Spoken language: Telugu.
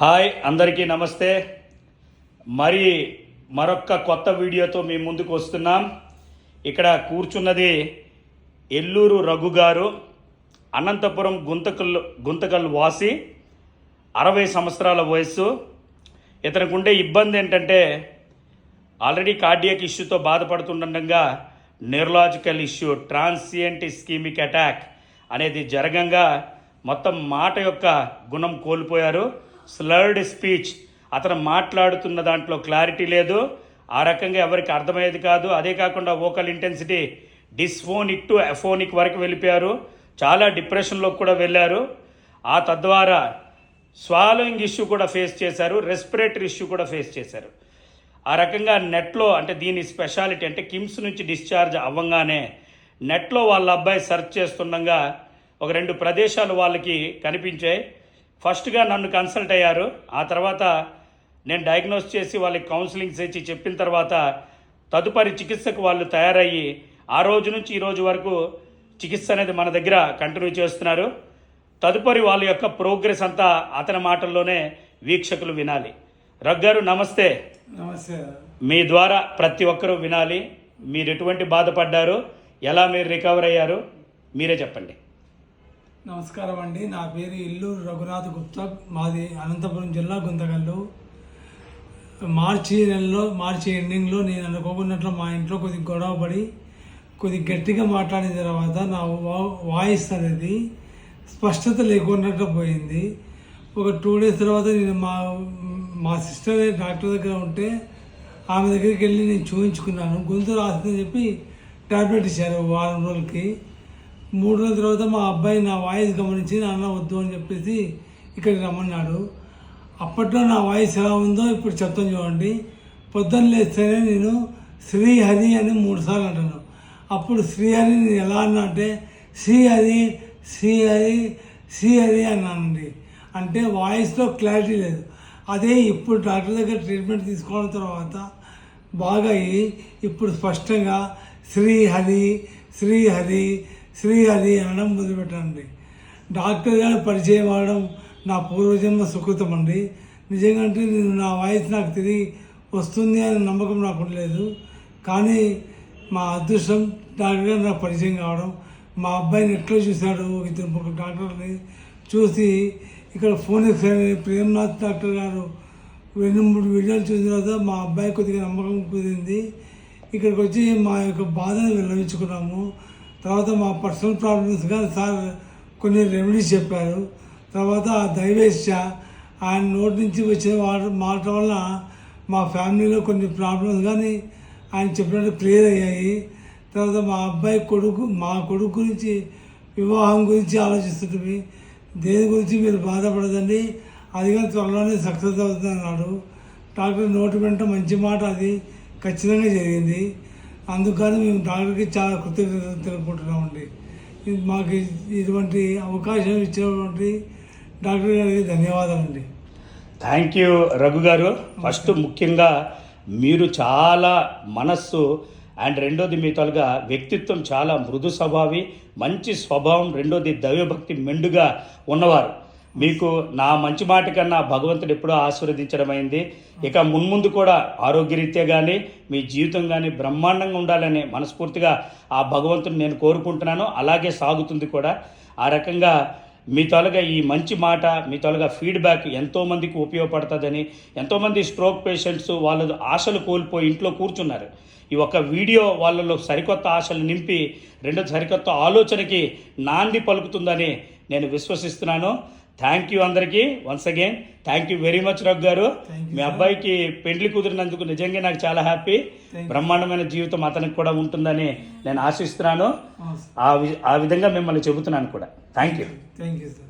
హాయ్ అందరికీ నమస్తే. మరొక్క కొత్త వీడియోతో మీ ముందుకు వస్తున్నాం. ఇక్కడ కూర్చున్నది ఎల్లూరు రఘు గారు, అనంతపురం గుంతకల్ వాసి, 60 సంవత్సరాల వయస్సు. ఇతనికి ఉండే ఇబ్బంది ఏంటంటే ఆల్రెడీ కార్డియాక్ ఇష్యూతో బాధపడుతుండగా neurological issue, transient ischemic attack అనేది జరగంగా మొత్తం మాట యొక్క గుణం కోల్పోయారు. స్లర్డ్ స్పీచ్, అతను మాట్లాడుతున్న దాంట్లో క్లారిటీ లేదు, ఆ రకంగా ఎవరికి అర్థమయ్యేది కాదు. అదే కాకుండా వోకల్ ఇంటెన్సిటీ డిస్ఫోనిక్ టు అఫోనిక్ వరకు వెళ్ళిపోయారు. చాలా డిప్రెషన్లోకి కూడా వెళ్ళారు. ఆ తద్వారా స్వాలోయింగ్ ఇష్యూ కూడా ఫేస్ చేశారు, రెస్పిరేటరీ ఇష్యూ కూడా ఫేస్ చేశారు. ఆ రకంగా నెట్లో, అంటే దీని స్పెషాలిటీ అంటే కిమ్స్ నుంచి డిశ్చార్జ్ అవ్వగానే నెట్లో వాళ్ళ అబ్బాయి సెర్చ్ చేస్తుండగా ఒక 2 ప్రదేశాలు వాళ్ళకి కనిపించాయి. ఫస్ట్గా నన్ను కన్సల్ట్ అయ్యారు. ఆ తర్వాత నేను డయాగ్నోస్ చేసి వాళ్ళకి కౌన్సిలింగ్స్ ఇచ్చి చెప్పిన తర్వాత తదుపరి చికిత్సకు వాళ్ళు తయారయ్యి ఆ రోజు నుంచి ఈ రోజు వరకు చికిత్స అనేది మన దగ్గర కంటిన్యూ చేస్తున్నారు. తదుపరి వాళ్ళ యొక్క ప్రోగ్రెస్ అంతా అతని మాటల్లోనే వీక్షకులు వినాలి. రఘు గారు నమస్తే. నమస్తే. మీ ద్వారా ప్రతి ఒక్కరూ వినాలి. మీరు ఎటువంటి బాధపడ్డారు, ఎలా మీరు రికవర్ అయ్యారు, మీరే చెప్పండి. నమస్కారం అండి. నా పేరు ఇల్లూరు రఘునాథ్ గుప్తా. మాది అనంతపురం జిల్లా గుంతకల్లు. మార్చి ఎండింగ్లో నేను అనుకోకున్నట్లు మా ఇంట్లో కొద్దిగా గొడవ పడి కొద్దిగా గట్టిగా మాట్లాడిన తర్వాత నా వాయిస్ అనేది స్పష్టత లేకున్నట్లు పోయింది. ఒక 2 days తర్వాత నేను మా సిస్టర్ డాక్టర్ దగ్గర ఉంటే ఆమె దగ్గరికి వెళ్ళి నేను చూపించుకున్నాను. గొంతు రాసిందని చెప్పి టాబ్లెట్ ఇచ్చారు వారం రోజులకి. 3 రోజుల తర్వాత మా అబ్బాయి నా వాయిస్ గమనించి నాన్న వద్దు అని చెప్పేసి ఇక్కడికి రమ్మన్నాడు. అప్పట్లో నా వాయిస్ ఎలా ఉందో ఇప్పుడు చెప్తాను చూడండి. పొద్దున్న లేస్తేనే నేను శ్రీహరి అని 3 సార్లు అంటాను. అప్పుడు శ్రీహరి నేను ఎలా అన్నా అంటే శ్రీహరి శ్రీహరి శ్రీహరి అన్నానండి. అంటే వాయిస్లో క్లారిటీ లేదు. అదే ఇప్పుడు డాక్టర్ దగ్గర ట్రీట్మెంట్ తీసుకోవడం తర్వాత బాగా అయ్యి ఇప్పుడు స్పష్టంగా శ్రీహరి శ్రీహరి శ్రీహరి అనడం మొదలుపెట్టానండి. డాక్టర్ గారు పరిచయం అవ్వడం నా పూర్వజన్మ సుకృతం అండి. నిజంగా అంటే నేను నా వాయిస్ నాకు తిరిగి వస్తుంది అనే నమ్మకం నాకు లేదు. కానీ మా అదృష్టం డాక్టర్ గారు నాకు పరిచయం కావడం. మా అబ్బాయిని ఎట్లా చూశాడు, 2 డాక్టర్ని చూసి ఇక్కడ ఫోన్ ప్రేమ్నాథ్ డాక్టర్ గారు 2-3 వీడియోలు చూసిన తర్వాత మా అబ్బాయి కొద్దిగా నమ్మకం కుదిరింది. ఇక్కడికి వచ్చి మా యొక్క బాధను విన్నవించుకున్నాము. తర్వాత మా పర్సనల్ ప్రాబ్లమ్స్ కానీ సార్ కొన్ని రెమెడీస్ చెప్పారు. తర్వాత ఆ దైవేచ్ఛ ఆయన నోటి నుంచి వచ్చే మాట వల్ల మా ఫ్యామిలీలో కొన్ని ప్రాబ్లమ్స్ కానీ ఆయన చెప్పినట్టు క్లియర్ అయ్యాయి. తర్వాత మా కొడుకు గురించి వివాహం గురించి ఆలోచిస్తుంటే దేని గురించి మీరు బాధపడదండి, అది కానీ త్వరలోనే సక్సెస్ అవుతుంది అన్నాడు డాక్టర్. నోటి వెంట మంచి మాట అది ఖచ్చితంగా జరిగింది. అందుకని మేము డాక్టర్కి చాలా కృతజ్ఞతలు తెలుపుకుంటున్నామండి. మాకు ఇటువంటి అవకాశం ఇచ్చినటువంటి డాక్టర్ గారికి ధన్యవాదాలండి. థ్యాంక్ యూ రఘు గారు. ఫస్ట్ ముఖ్యంగా మీరు చాలా మనస్సు అండ్ రెండోది మీ తొలగా వ్యక్తిత్వం చాలా మృదు స్వభావి, మంచి స్వభావం, రెండోది దైవభక్తి మెండుగా ఉన్నవారు. మీకు నా మంచి మాట కన్నా భగవంతుడు ఎప్పుడో ఆశీర్వదించడం అయింది. ఇక మున్ముందు కూడా ఆరోగ్యరీత్యా కానీ మీ జీవితం కానీ బ్రహ్మాండంగా ఉండాలని మనస్ఫూర్తిగా ఆ భగవంతుని నేను కోరుకుంటున్నాను. అలాగే సాగుతుంది కూడా. ఆ రకంగా మీ తొలగా ఈ మంచి మాట, మీ తొలగా ఫీడ్బ్యాక్ ఎంతోమందికి ఉపయోగపడుతుందని, ఎంతోమంది స్ట్రోక్ పేషెంట్స్ వాళ్ళు ఆశలు కోల్పోయి ఇంట్లో కూర్చున్నారు. ఈ ఒక్క వీడియో వాళ్ళలో సరికొత్త ఆశలు నింపి రెండోది సరికొత్త ఆలోచనకి నాంది పలుకుతుందని నేను విశ్వసిస్తున్నాను. థ్యాంక్ యూ అందరికీ. Once again thank you very much Raghu గారు. మీ అబ్బాయికి పెండ్లి కుదిరినందుకు నిజంగా నాకు చాలా హ్యాపీ. బ్రహ్మాండమైన జీవితం అతనికి కూడా ఉంటుందని నేను ఆశిస్తున్నాను. ఆ విధంగా మిమ్మల్ని చెబుతున్నాను కూడా. Thank you. Thank you sir.